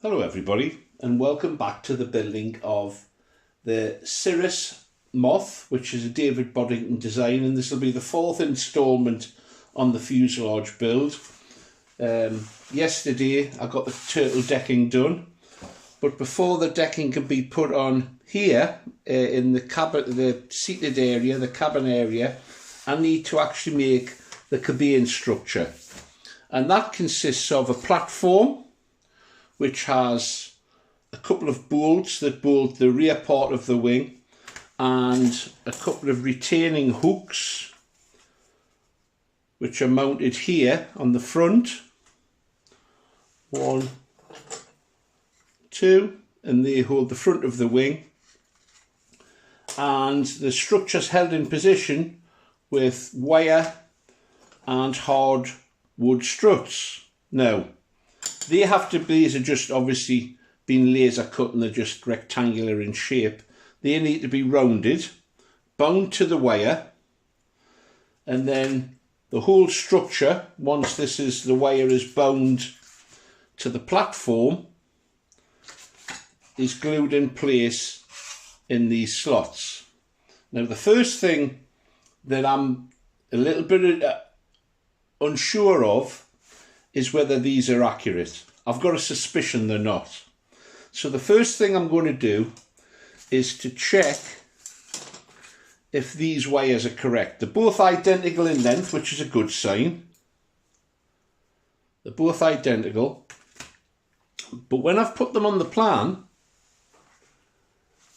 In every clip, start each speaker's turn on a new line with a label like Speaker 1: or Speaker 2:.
Speaker 1: Hello everybody, and welcome back to the building of the Cirrus Moth, which is a David Boddington design, and this will be the fourth instalment on the fuselage build. Yesterday I got the turtle decking done, but before the decking can be put on here in the cabin, the seated area, the cabin area, I need to actually make the cabane structure, and that consists of a platform which has a couple of bolts that bolt the rear part of the wing and a couple of retaining hooks which are mounted here on the front. 1, 2, and they hold the front of the wing, and the structure's held in position with wire and hard wood struts. Now, these are just obviously been laser cut and they're just rectangular in shape. They need to be rounded, bound to the wire, and then the whole structure, once the wire is bound to the platform, is glued in place in these slots. Now, the first thing that I'm a little bit unsure of is whether these are accurate. I've got a suspicion they're not. So the first thing I'm going to do is to check if these wires are correct. They're both identical in length, which is a good sign. They're both identical. But when I've put them on the plan,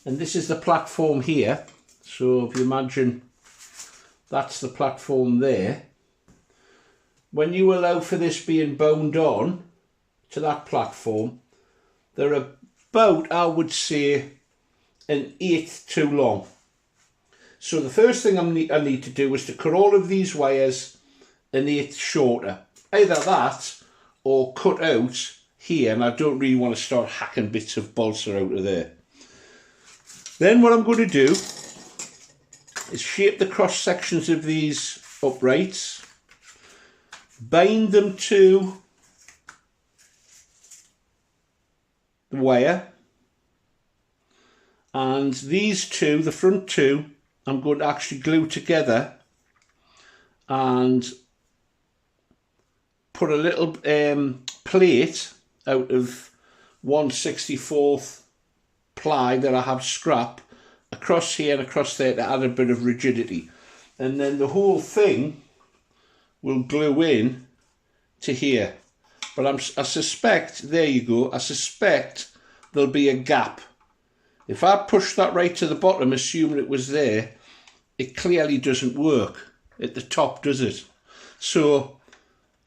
Speaker 1: and this is the platform here, so if you imagine that's the platform there, when you allow for this being bound on to that platform, they're about, I would say, 1/8 too long. So the first thing I need to do is to cut all of these wires 1/8 shorter. Either that or cut out here, and I don't really want to start hacking bits of balsa out of there. Then what I'm going to do is shape the cross sections of these uprights, bind them to the wire, and these two, the front two, I'm going to actually glue together and put a little plate out of 1/64 ply that I have scrap across here and across there to add a bit of rigidity, and then the whole thing will glue in to here. But I suspect, there you go, I suspect there'll be a gap. If I push that right to the bottom, assuming it was there, it clearly doesn't work at the top, does it? So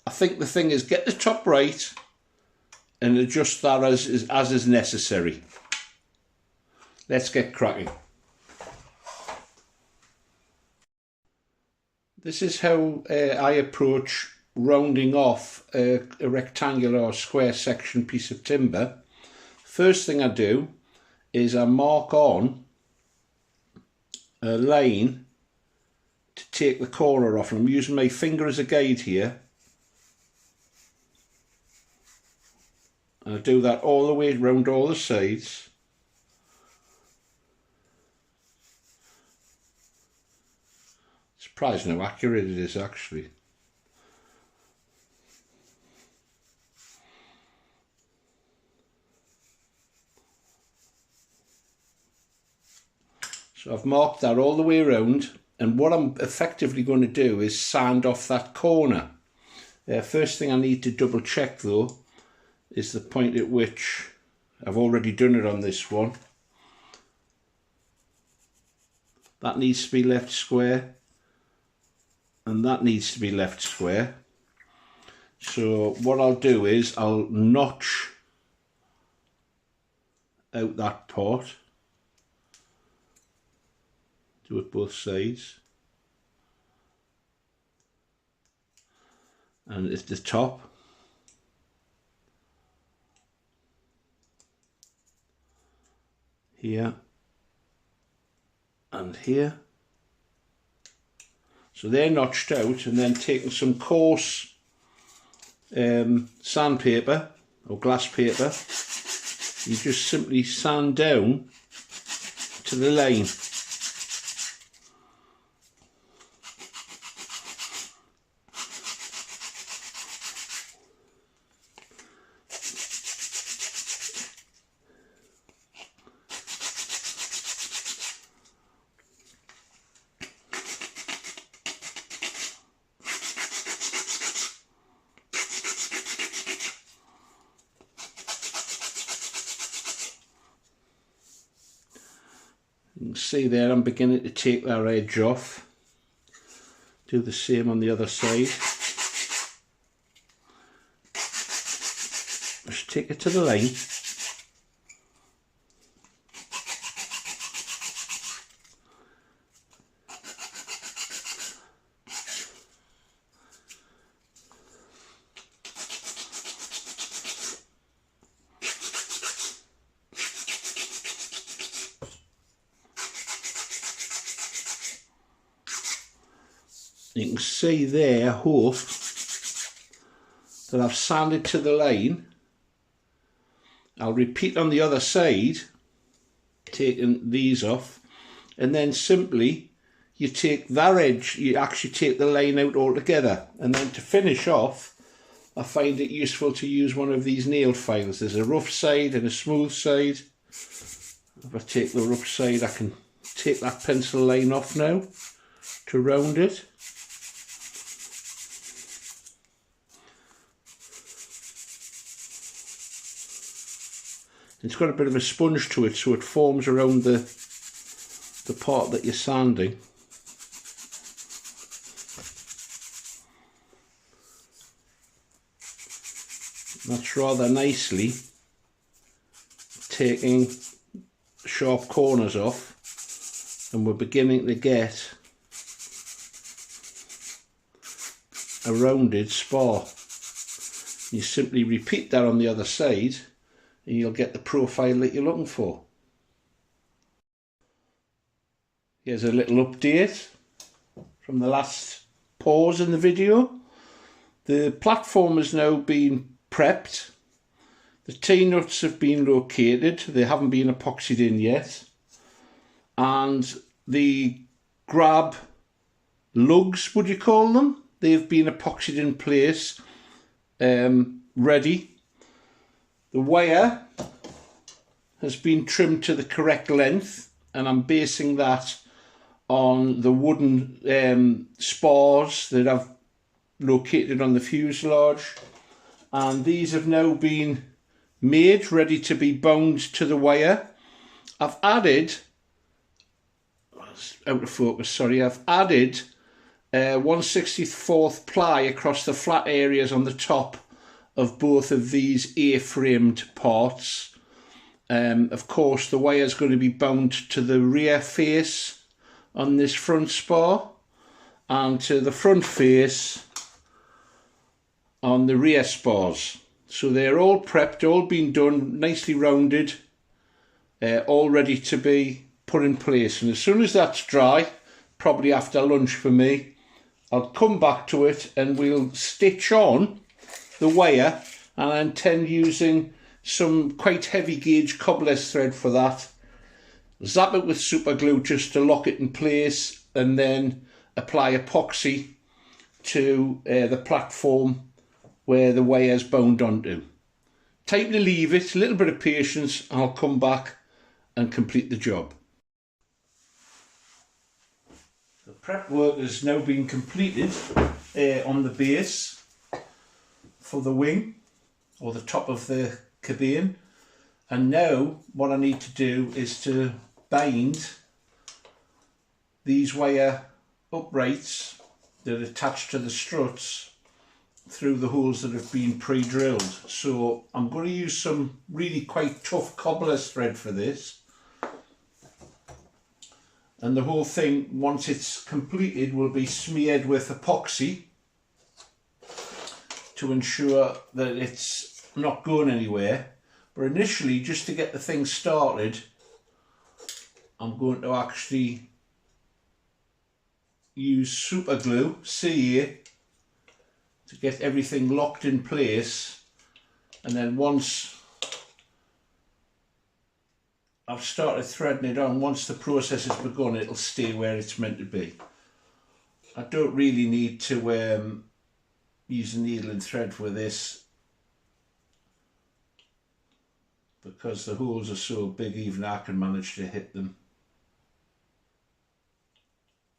Speaker 1: I think the thing is, get the top right and adjust that as is necessary. Let's get cracking. This is how I approach rounding off a rectangular or square section piece of timber. First thing I do is I mark on a line to take the corner off. I'm using my finger as a guide here. And I do that all the way around all the sides. Surprising how accurate it is actually. So I've marked that all the way around, and what I'm effectively going to do is sand off that corner. First thing I need to double check though is the point at which, I've already done it on this one, that needs to be left square and that needs to be left square. So what I'll do is I'll notch out that part, do it both sides, and at the top here and here. So they're notched out, and then taking some coarse sandpaper or glass paper, you just simply sand down to the line. You can see there I'm beginning to take that edge off. Do the same on the other side. Just take it to the line. You can see there, I hope, that I've sanded to the line. I'll repeat on the other side, taking these off, and then simply you take that edge, you actually take the line out altogether. And then to finish off, I find it useful to use one of these nail files. There's a rough side and a smooth side. If I take the rough side, I can take that pencil line off now to round it. It's got a bit of a sponge to it, so it forms around the part that you're sanding. That's rather nicely taking sharp corners off, and we're beginning to get a rounded spar. You simply repeat that on the other side, and you'll get the profile that you're looking for. Here's a little update from the last pause in the video. The platform has now been prepped. The T-nuts have been located. They haven't been epoxied in yet. And the grab lugs, would you call them? They've been epoxied in place, ready. The wire has been trimmed to the correct length, and I'm basing that on the wooden spars that I've located on the fuselage. And these have now been made, ready to be bound to the wire. I've added, out of focus, sorry, I've added 1/64 ply across the flat areas on the top of both of these A-framed parts. Of course, the wire is going to be bound to the rear face on this front spar, and to the front face on the rear spars. So they're all prepped, all been done, nicely rounded, all ready to be put in place. And as soon as that's dry, probably after lunch for me, I'll come back to it and we'll stitch on the wire, and I intend using some quite heavy gauge cobblers thread for that. Zap it with super glue just to lock it in place, and then apply epoxy to the platform where the wire is bound onto. Time to leave it, a little bit of patience, and I'll come back and complete the job. The prep work has now been completed on the base for the wing, or the top of the cabane, and now what I need to do is to bind these wire uprights that are attached to the struts through the holes that have been pre-drilled. So I'm going to use some really quite tough cobbler's thread for this, and the whole thing, once it's completed, will be smeared with epoxy to ensure that it's not going anywhere. But initially, just to get the thing started, I'm going to actually use super glue, CA, to get everything locked in place, and then once I've started threading it on. Once the process has begun, it'll stay where it's meant to be. I don't really need to use a needle and thread with this, because the holes are so big even I can manage to hit them.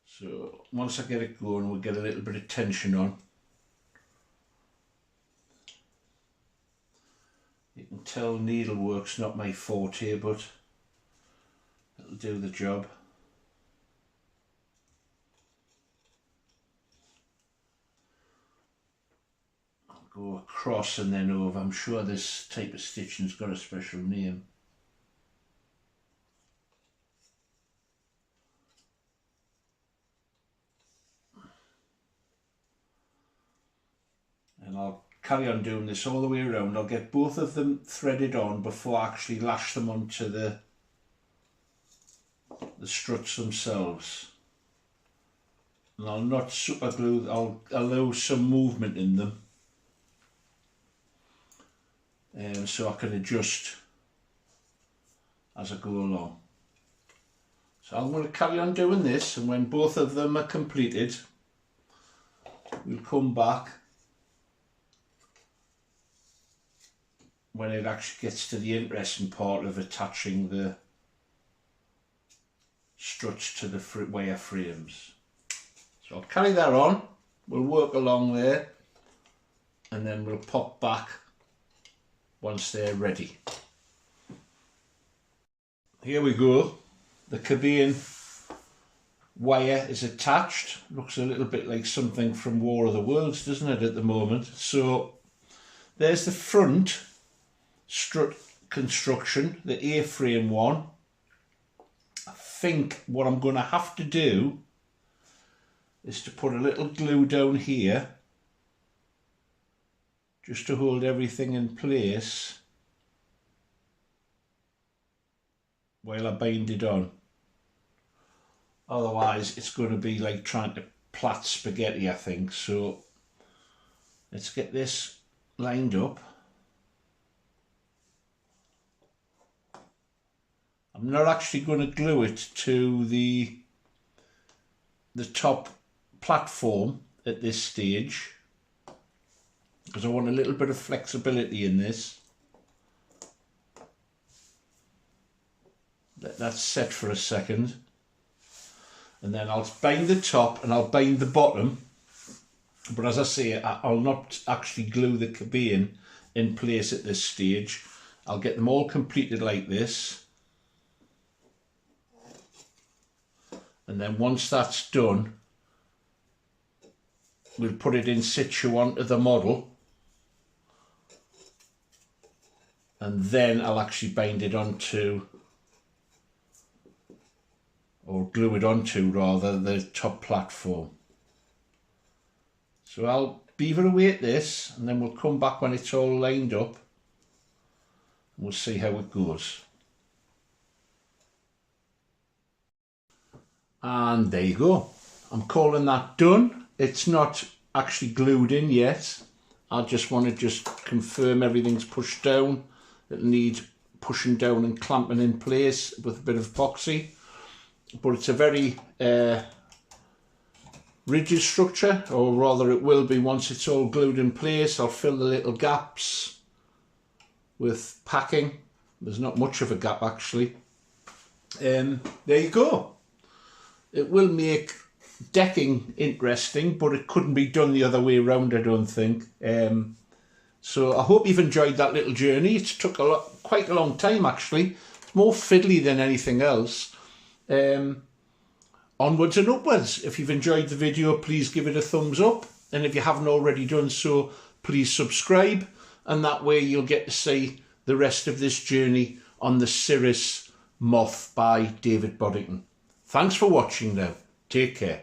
Speaker 1: So once I get it going, we'll get a little bit of tension on. You can tell needlework's not my forte, but it'll do the job. I'll go across and then over. I'm sure this type of stitching's got a special name. And I'll carry on doing this all the way around. I'll get both of them threaded on before I actually lash them onto the struts themselves. And I'll not super glue, I'll allow some movement in them, so I can adjust as I go along. So I'm going to carry on doing this, and when both of them are completed, we'll come back when it actually gets to the interesting part of attaching the struts to the wire frames. So I'll carry that on, we'll work along there, and then we'll pop back once they're ready. Here we go. The Cabane wire is attached. Looks a little bit like something from War of the Worlds, doesn't it, at the moment? So there's the front strut construction, the A-frame one. I think what I'm going to have to do is to put a little glue down here just to hold everything in place while I bind it on. Otherwise it's going to be like trying to plait spaghetti, I think. So let's get this lined up. I'm not actually going to glue it to the top platform at this stage, because I want a little bit of flexibility in this. Let that set for a second, and then I'll bind the top and I'll bind the bottom, but as I say, I'll not actually glue the Cabane in place at this stage. I'll get them all completed like this. And then once that's done, we'll put it in situ onto the model, and then I'll actually bind it onto, or glue it onto rather, the top platform. So I'll beaver away at this, and then we'll come back when it's all lined up, and we'll see how it goes. And there you go. I'm calling that done. It's not actually glued in yet. I just want to confirm everything's pushed down. It'll need pushing down and clamping in place with a bit of epoxy. But it's a very rigid structure, or rather it will be once it's all glued in place. I'll fill the little gaps with packing. There's not much of a gap actually. There you go. It will make decking interesting, but it couldn't be done the other way around, I don't think. So I hope you've enjoyed that little journey. It took quite a long time actually. It's more fiddly than anything else. Onwards and upwards. If you've enjoyed the video, please give it a thumbs up, and if you haven't already done so, please subscribe, and that way you'll get to see the rest of this journey on the Cirrus Moth by David Boddington. Thanks for watching now. Take care.